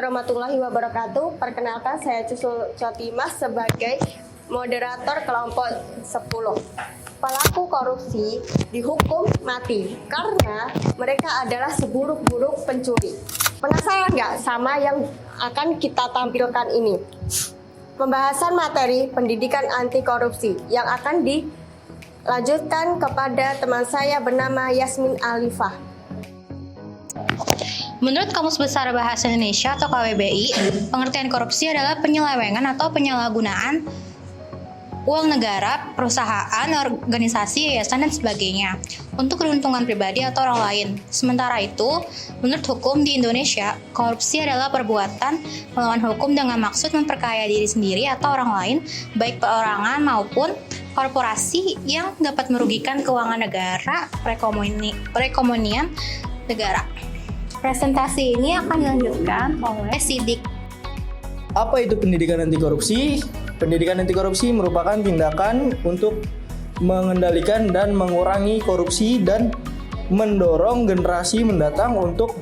warahmatullahi wabarakatuh. Perkenalkan, saya Cusul Cotimas sebagai moderator kelompok 10. Pelaku korupsi dihukum mati karena mereka adalah seburuk-buruk pencuri. Penasaran nggak sama yang akan kita tampilkan ini? Pembahasan materi pendidikan anti korupsi yang akan dilanjutkan kepada teman saya bernama Yasmin Alifah. Menurut Kamus Besar Bahasa Indonesia atau KBBI, pengertian korupsi adalah penyelewengan atau penyalahgunaan uang negara, perusahaan, organisasi, yayasan, dan sebagainya untuk keuntungan pribadi atau orang lain. Sementara itu, menurut hukum di Indonesia, korupsi adalah perbuatan melawan hukum dengan maksud memperkaya diri sendiri atau orang lain, baik perorangan maupun korporasi yang dapat merugikan keuangan negara, perekonomian negara. Presentasi ini akan dilanjutkan oleh Sidik. Apa itu pendidikan anti korupsi? Pendidikan anti korupsi merupakan tindakan untuk mengendalikan dan mengurangi korupsi dan mendorong generasi mendatang untuk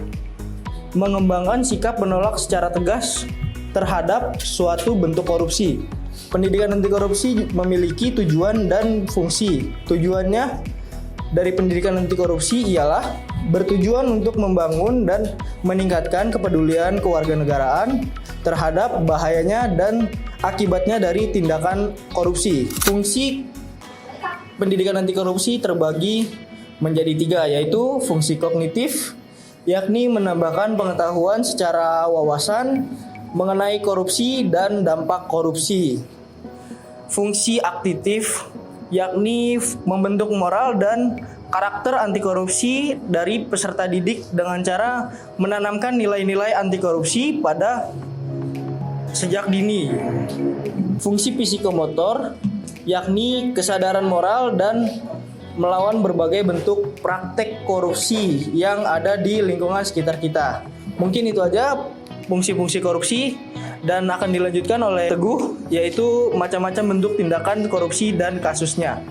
mengembangkan sikap menolak secara tegas terhadap suatu bentuk korupsi. Pendidikan anti korupsi memiliki tujuan dan fungsi. Tujuannya dari pendidikan anti korupsi ialah bertujuan untuk membangun dan meningkatkan kepedulian kewarganegaraan terhadap bahayanya dan akibatnya dari tindakan korupsi. Fungsi pendidikan anti korupsi terbagi menjadi 3, yaitu fungsi kognitif, yakni menambahkan pengetahuan secara wawasan mengenai korupsi dan dampak korupsi. Fungsi aktivis, yakni membentuk moral dan karakter anti korupsi dari peserta didik dengan cara menanamkan nilai-nilai anti korupsi pada sejak dini. Fungsi psikomotor, yakni kesadaran moral dan melawan berbagai bentuk praktek korupsi yang ada di lingkungan sekitar kita. Mungkin itu aja fungsi-fungsi korupsi, dan akan dilanjutkan oleh Teguh, yaitu macam-macam bentuk tindakan korupsi dan kasusnya.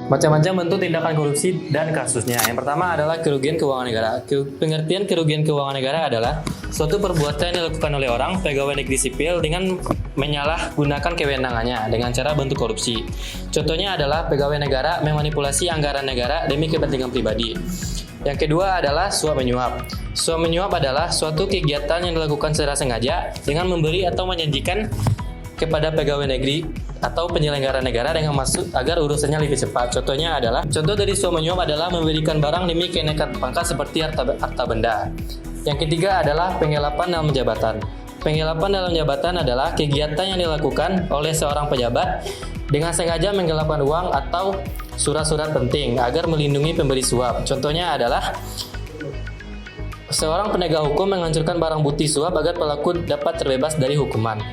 Macam-macam bentuk tindakan korupsi dan kasusnya. Yang pertama adalah kerugian keuangan negara. Pengertian kerugian keuangan negara adalah suatu perbuatan yang dilakukan oleh orang, pegawai negeri sipil dengan menyalahgunakan kewenangannya dengan cara bentuk korupsi. Contohnya adalah pegawai negara memanipulasi anggaran negara demi kepentingan pribadi. Yang kedua adalah suap menyuap. Suap menyuap adalah suatu kegiatan yang dilakukan secara sengaja dengan memberi atau menjanjikan kepada pegawai negeri atau penyelenggara negara dengan maksud agar urusannya lebih cepat. Contoh dari suap menyuap adalah memberikan barang demi kenaikan pangkat seperti harta benda. Yang ketiga adalah penggelapan dalam jabatan. Penggelapan dalam jabatan adalah kegiatan yang dilakukan oleh seorang pejabat dengan sengaja menggelapkan uang atau surat-surat penting agar melindungi pemberi suap. Contohnya adalah seorang penegak hukum menghancurkan barang bukti suap agar pelaku dapat terbebas dari hukuman.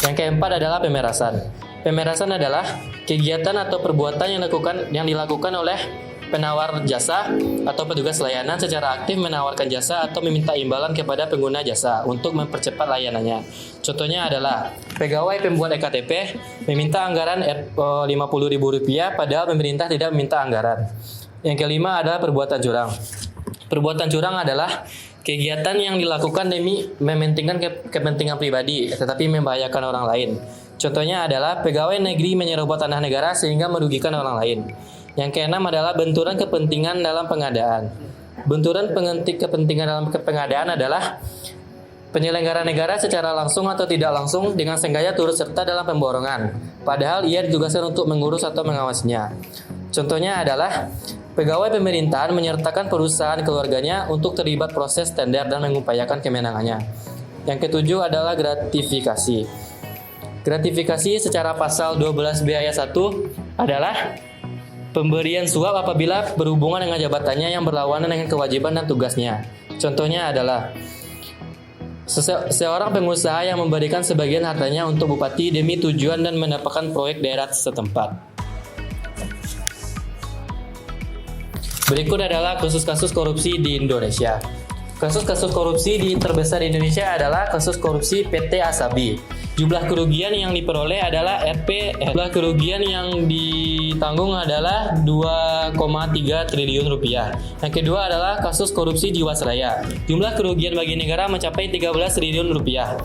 Yang keempat adalah pemerasan. Pemerasan adalah kegiatan atau perbuatan yang dilakukan oleh penawar jasa atau petugas layanan secara aktif menawarkan jasa atau meminta imbalan kepada pengguna jasa untuk mempercepat layanannya. Contohnya adalah pegawai pembuat EKTP meminta anggaran Rp50.000 padahal pemerintah tidak meminta anggaran. Yang kelima adalah perbuatan curang. Perbuatan curang adalah kegiatan yang dilakukan demi mementingkan kepentingan pribadi tetapi membahayakan orang lain. Contohnya adalah pegawai negeri menyerobot tanah negara sehingga merugikan orang lain. Yang keenam adalah benturan kepentingan dalam pengadaan. Benturan kepentingan dalam pengadaan adalah penyelenggara negara secara langsung atau tidak langsung dengan sengaja turut serta dalam pemborongan, padahal ia ditugaskan untuk mengurus atau mengawasinya. Contohnya adalah pegawai pemerintahan menyertakan perusahaan keluarganya untuk terlibat proses tender dan mengupayakan kemenangannya. Yang ketujuh adalah gratifikasi. Gratifikasi secara pasal 12B ayat 1 adalah pemberian suap apabila berhubungan dengan jabatannya yang berlawanan dengan kewajiban dan tugasnya. Contohnya adalah seorang pengusaha yang memberikan sebagian hartanya untuk bupati demi tujuan dan mendapatkan proyek daerah setempat. Berikut adalah kasus-kasus korupsi di Indonesia. Kasus-kasus korupsi terbesar di Indonesia adalah kasus korupsi PT Asabi. Jumlah kerugian yang diperoleh adalah jumlah kerugian yang ditanggung adalah 2,3 triliun rupiah. Yang kedua adalah kasus korupsi Jiwasraya. Jumlah kerugian bagi negara mencapai 13 triliun rupiah.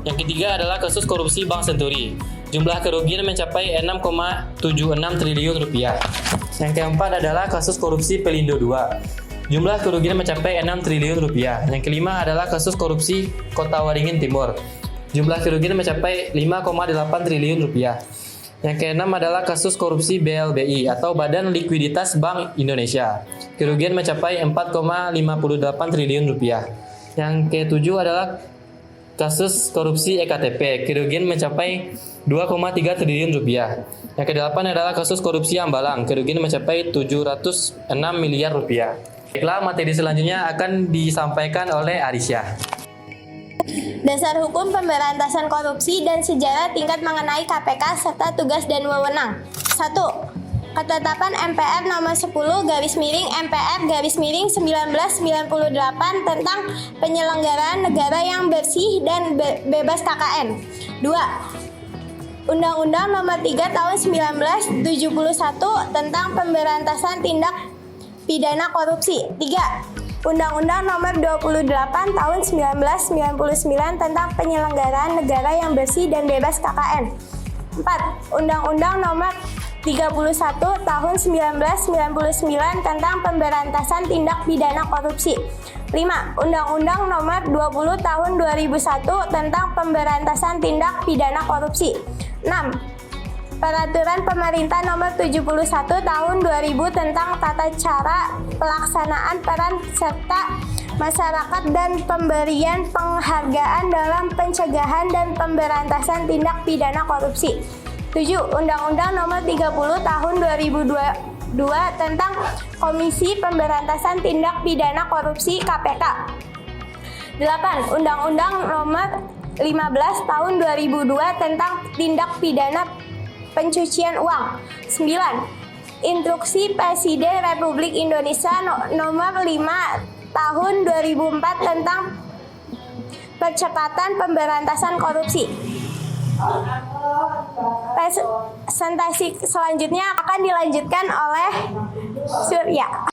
Yang ketiga adalah kasus korupsi Bank Senturi. Jumlah kerugian mencapai 6,76 triliun rupiah. Yang keempat adalah kasus korupsi Pelindo II. Jumlah kerugian mencapai 6 triliun rupiah. Yang kelima adalah kasus korupsi Kota Waringin Timur. Jumlah kerugian mencapai 5,8 triliun rupiah. Yang keenam adalah kasus korupsi BLBI atau Badan Likuiditas Bank Indonesia. Kerugian mencapai 4,58 triliun rupiah. Yang ketujuh adalah kasus korupsi EKTP. Kerugian mencapai 2,3 triliun rupiah. Yang kedelapan adalah kasus korupsi Ambalang. Kerugian mencapai 706 miliar rupiah. Baiklah, materi selanjutnya akan disampaikan oleh Arisya. Dasar hukum pemberantasan korupsi dan sejarah tingkat mengenai KPK serta tugas dan wewenang. 1. Ketetapan MPR nomor 10/MPR/1998 tentang penyelenggaraan negara yang bersih dan bebas KKN. 2. Undang-Undang nomor 3 tahun 1971 tentang pemberantasan tindak pidana korupsi. 3. Undang-Undang nomor 28 tahun 1999 tentang penyelenggaraan negara yang bersih dan bebas KKN. 4. Undang-Undang nomor 31 tahun 1999 tentang pemberantasan tindak pidana korupsi. 5. Undang-Undang nomor 20 tahun 2001 tentang pemberantasan tindak pidana korupsi. 6. Peraturan Pemerintah Nomor 71 Tahun 2000 tentang tata cara pelaksanaan peran serta masyarakat dan pemberian penghargaan dalam pencegahan dan pemberantasan tindak pidana korupsi. 7. Undang-Undang Nomor 30 Tahun 2002 tentang Komisi Pemberantasan Tindak Pidana Korupsi KPK. 8. Undang-Undang Nomor 15 Tahun 2002 tentang Tindak Pidana Pencucian Uang. 9. Instruksi Presiden Republik Indonesia Nomor 5 Tahun 2004 tentang percepatan pemberantasan korupsi. Presentasi selanjutnya akan dilanjutkan oleh Surya.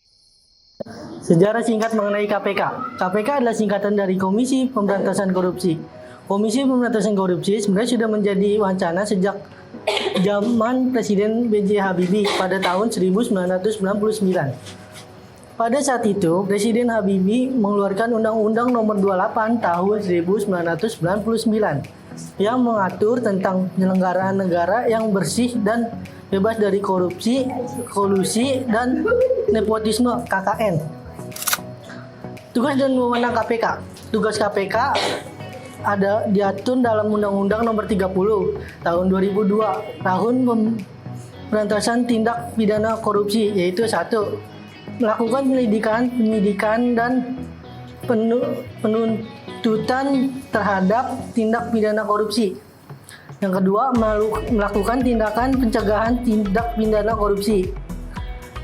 Sejarah singkat mengenai KPK. KPK adalah singkatan dari Komisi Pemberantasan Korupsi. Komisi Pemberantasan Korupsi sebenarnya sudah menjadi wacana sejak zaman Presiden B.J. Habibie pada tahun 1999. Pada saat itu, Presiden Habibie mengeluarkan Undang-Undang Nomor 28 Tahun 1999 yang mengatur tentang penyelenggaraan negara yang bersih dan bebas dari korupsi, kolusi, dan nepotisme KKN. Tugas dan wewenang KPK. Tugas KPK ada diatur dalam Undang-Undang Nomor 30 Tahun 2002 Tahun Pemberantasan Tindak Pidana Korupsi, yaitu 1. Melakukan penyidikan dan penuntutan terhadap tindak pidana korupsi. Yang kedua, melakukan tindakan pencegahan tindak pidana korupsi.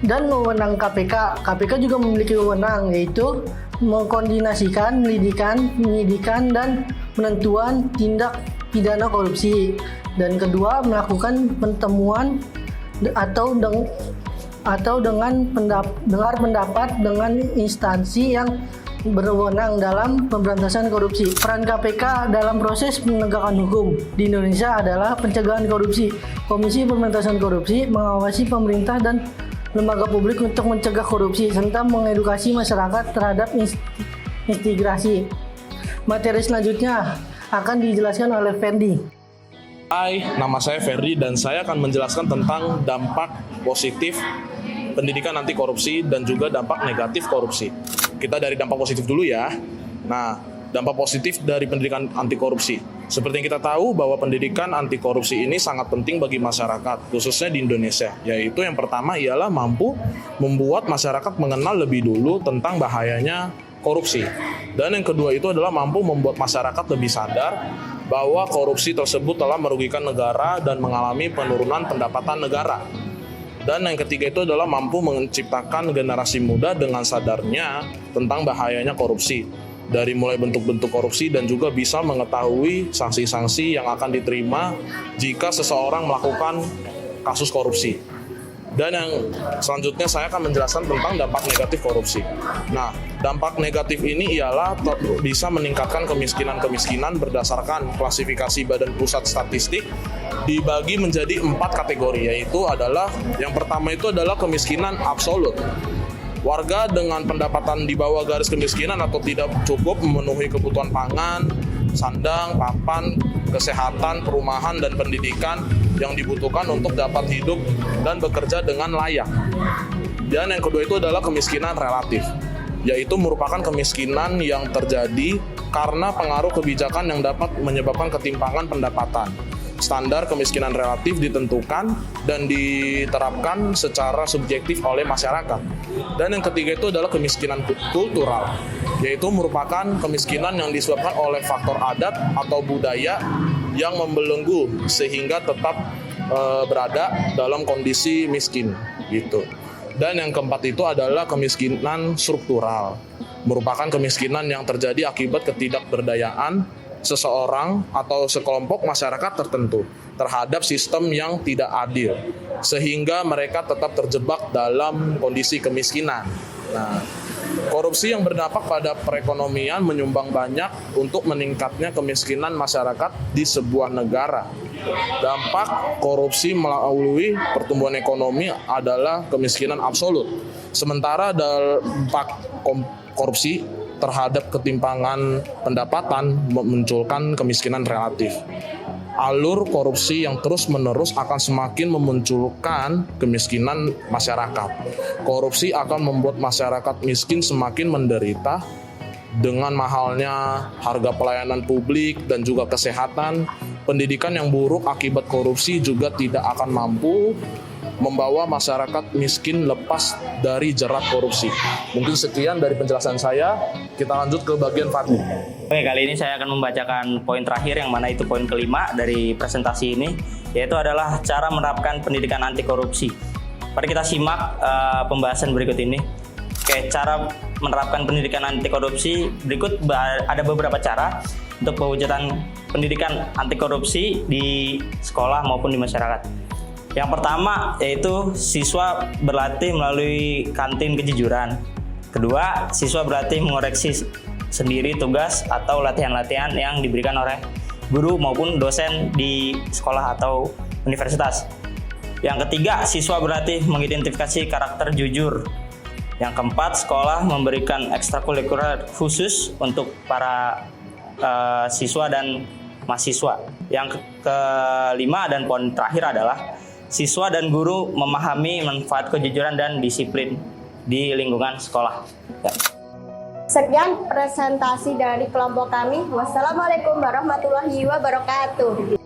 Dan wewenang KPK. KPK juga memiliki wewenang, yaitu mengkoordinasikan penyidikan dan penentuan tindak pidana korupsi. Dan kedua, melakukan pertemuan atau dengan dengar pendapat dengan instansi yang berwenang dalam pemberantasan korupsi. Peran KPK dalam proses penegakan hukum di Indonesia adalah pencegahan korupsi. Komisi Pemberantasan Korupsi mengawasi pemerintah dan lembaga publik untuk mencegah korupsi serta mengedukasi masyarakat terhadap integrasi. Materi selanjutnya akan dijelaskan oleh Ferdi. Hai, nama saya Ferdi dan saya akan menjelaskan tentang dampak positif pendidikan anti korupsi dan juga dampak negatif korupsi. Kita dari dampak positif dulu ya. Nah, dampak positif dari pendidikan anti korupsi. Seperti yang kita tahu bahwa pendidikan anti korupsi ini sangat penting bagi masyarakat, khususnya di Indonesia. Yaitu yang pertama ialah mampu membuat masyarakat mengenal lebih dulu tentang bahayanya korupsi. Dan yang kedua itu adalah mampu membuat masyarakat lebih sadar bahwa korupsi tersebut telah merugikan negara dan mengalami penurunan pendapatan negara. Dan yang ketiga itu adalah mampu menciptakan generasi muda dengan sadarnya tentang bahayanya korupsi. Dari mulai bentuk-bentuk korupsi dan juga bisa mengetahui sanksi-sanksi yang akan diterima jika seseorang melakukan kasus korupsi. Dan yang selanjutnya saya akan menjelaskan tentang dampak negatif korupsi. Nah, dampak negatif ini ialah bisa meningkatkan kemiskinan berdasarkan klasifikasi Badan Pusat Statistik dibagi menjadi 4 kategori, yaitu adalah yang pertama itu adalah kemiskinan absolut. Warga dengan pendapatan di bawah garis kemiskinan atau tidak cukup memenuhi kebutuhan pangan, sandang, papan, kesehatan, perumahan, dan pendidikan yang dibutuhkan untuk dapat hidup dan bekerja dengan layak. Dan yang kedua itu adalah kemiskinan relatif, yaitu merupakan kemiskinan yang terjadi karena pengaruh kebijakan yang dapat menyebabkan ketimpangan pendapatan. Standar kemiskinan relatif ditentukan dan diterapkan secara subjektif oleh masyarakat. Dan yang ketiga itu adalah kemiskinan kultural, yaitu merupakan kemiskinan yang disebabkan oleh faktor adat atau budaya yang membelenggu sehingga tetap berada dalam kondisi miskin gitu. Dan yang keempat itu adalah kemiskinan struktural, merupakan kemiskinan yang terjadi akibat ketidakberdayaan seseorang atau sekelompok masyarakat tertentu terhadap sistem yang tidak adil, sehingga mereka tetap terjebak dalam kondisi kemiskinan. Nah, korupsi yang berdampak pada perekonomian menyumbang banyak untuk meningkatnya kemiskinan masyarakat di sebuah negara. Dampak korupsi melalui pertumbuhan ekonomi adalah kemiskinan absolut. Sementara dampak korupsi terhadap ketimpangan pendapatan memunculkan kemiskinan relatif. Alur korupsi yang terus-menerus akan semakin memunculkan kemiskinan masyarakat. Korupsi akan membuat masyarakat miskin semakin menderita dengan mahalnya harga pelayanan publik dan juga kesehatan. Pendidikan yang buruk akibat korupsi juga tidak akan mampu membawa masyarakat miskin lepas dari jerat korupsi. Mungkin sekian dari penjelasan saya. Kita lanjut ke bagian Fatih. Oke, kali ini saya akan membacakan poin terakhir, yang mana itu poin kelima dari presentasi ini, yaitu adalah cara menerapkan pendidikan anti korupsi. Mari kita simak pembahasan berikut ini. Oke, cara menerapkan pendidikan anti korupsi berikut ada beberapa cara untuk pewujudan pendidikan anti korupsi di sekolah maupun di masyarakat. Yang pertama yaitu siswa berlatih melalui kantin kejujuran. Kedua, siswa berlatih mengoreksi sendiri tugas atau latihan-latihan yang diberikan oleh guru maupun dosen di sekolah atau universitas. Yang ketiga, siswa berlatih mengidentifikasi karakter jujur. Yang keempat, sekolah memberikan ekstrakurikuler khusus untuk para siswa dan mahasiswa. Yang kelima dan poin terakhir adalah siswa dan guru memahami manfaat kejujuran dan disiplin di lingkungan sekolah. Ya. Sekian presentasi dari kelompok kami. Wassalamualaikum warahmatullahi wabarakatuh.